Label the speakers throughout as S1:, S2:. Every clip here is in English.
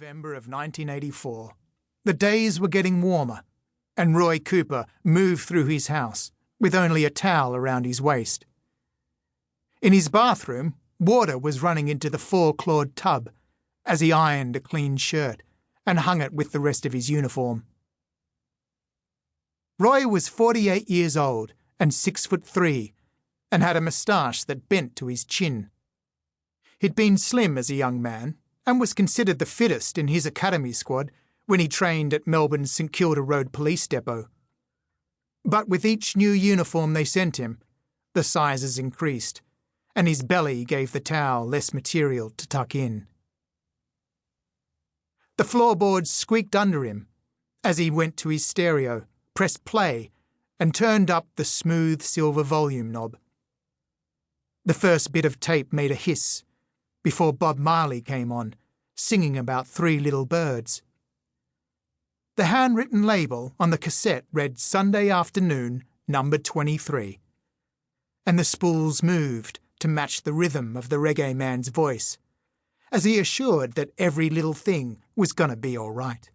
S1: November of 1984. The days were getting warmer, and Roy Cooper moved through his house with only a towel around his waist. In his bathroom, water was running into the four-clawed tub as he ironed a clean shirt and hung it with the rest of his uniform. Roy was 48 years old and 6'3", and had a moustache that bent to his chin. He'd been slim as a young man and was considered the fittest in his academy squad when he trained at Melbourne's St Kilda Road Police Depot. But with each new uniform they sent him, the sizes increased, and his belly gave the towel less material to tuck in. The floorboards squeaked under him as he went to his stereo, pressed play, and turned up the smooth silver volume knob. The first bit of tape made a hiss before Bob Marley came on, singing about three little birds. The handwritten label on the cassette read Sunday Afternoon, number 23, and the spools moved to match the rhythm of the reggae man's voice, as he assured that every little thing was gonna be all right.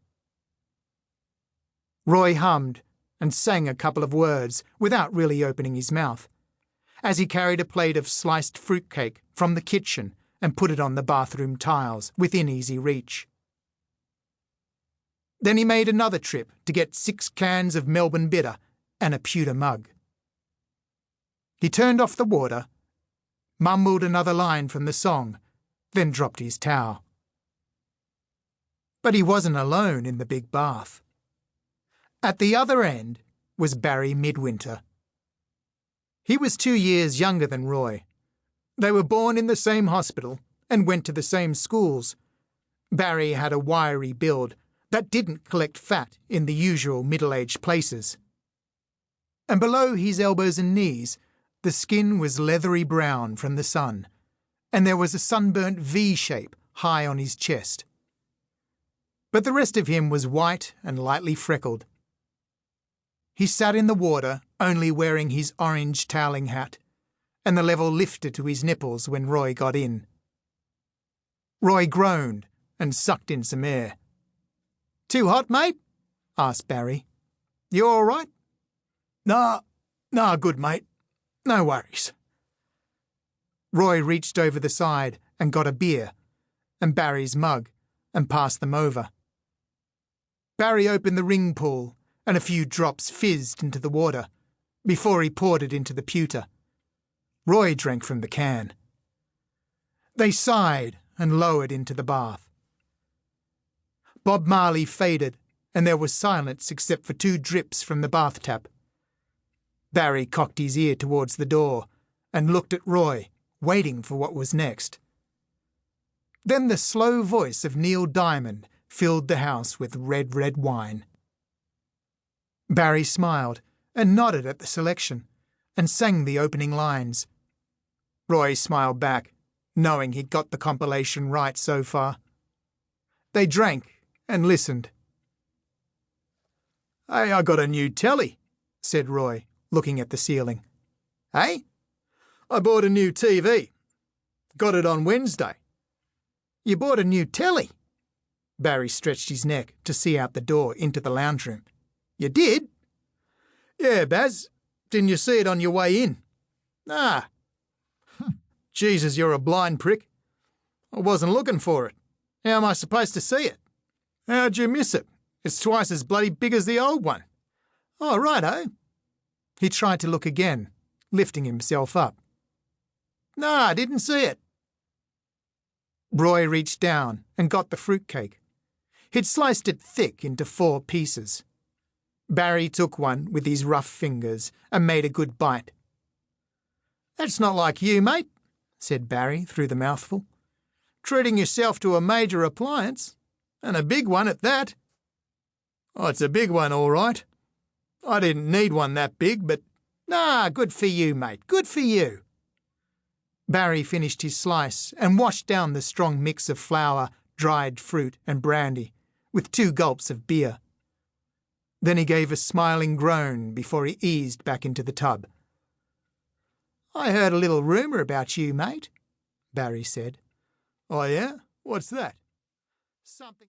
S1: Roy hummed and sang a couple of words without really opening his mouth, as he carried a plate of sliced fruitcake from the kitchen and put it on the bathroom tiles within easy reach. Then he made another trip to get 6 cans of Melbourne Bitter and a pewter mug. He turned off the water, mumbled another line from the song, then dropped his towel. But he wasn't alone in the big bath. At the other end was Barry Midwinter. He was 2 years younger than Roy. They were born in the same hospital and went to the same schools. Barry had a wiry build that didn't collect fat in the usual middle-aged places. And below his elbows and knees, the skin was leathery brown from the sun, and there was a sunburnt V shape high on his chest. But the rest of him was white and lightly freckled. He sat in the water only wearing his orange toweling hat, and the level lifted to his nipples when Roy got in. Roy groaned and sucked in some air. "Too hot, mate?" asked Barry. "You all right?" Nah, good, mate. No worries." Roy reached over the side and got a beer and Barry's mug and passed them over. Barry opened the ring pool and a few drops fizzed into the water before he poured it into the pewter. Roy drank from the can. They sighed and lowered into the bath. Bob Marley faded, and there was silence except for 2 drips from the bath tap. Barry cocked his ear towards the door and looked at Roy, waiting for what was next. Then the slow voice of Neil Diamond filled the house with red wine. Barry smiled and nodded at the selection and sang the opening lines. Roy smiled back, knowing he'd got the compilation right so far. They drank and listened. "Hey, I got a new telly," said Roy, looking at the ceiling. "Hey? I bought a new TV. Got it on Wednesday." "You bought a new telly?" Barry stretched his neck to see out the door into the lounge room. "You did?" "Yeah, Baz. Didn't you see it on your way in?" "Ah." "Jesus, you're a blind prick. I wasn't looking for it. How am I supposed to see it?" "How'd you miss it? It's twice as bloody big as the old one." "Oh, righto." He tried to look again, lifting himself up. "No, I didn't see it." Roy reached down and got the fruitcake. He'd sliced it thick into 4 pieces. Barry took one with his rough fingers and made a good bite. "That's not like you, mate," said Barry through the mouthful. "Treating yourself to a major appliance, and a big one at that." "Oh, it's a big one, all right. I didn't need one that big, but..." "Nah, good for you, mate, good for you." Barry finished his slice and washed down the strong mix of flour, dried fruit and brandy with 2 gulps of beer. Then he gave a smiling groan before he eased back into the tub. "I heard a little rumour about you, mate," Barry said. "Oh, yeah? What's that?" "Something..."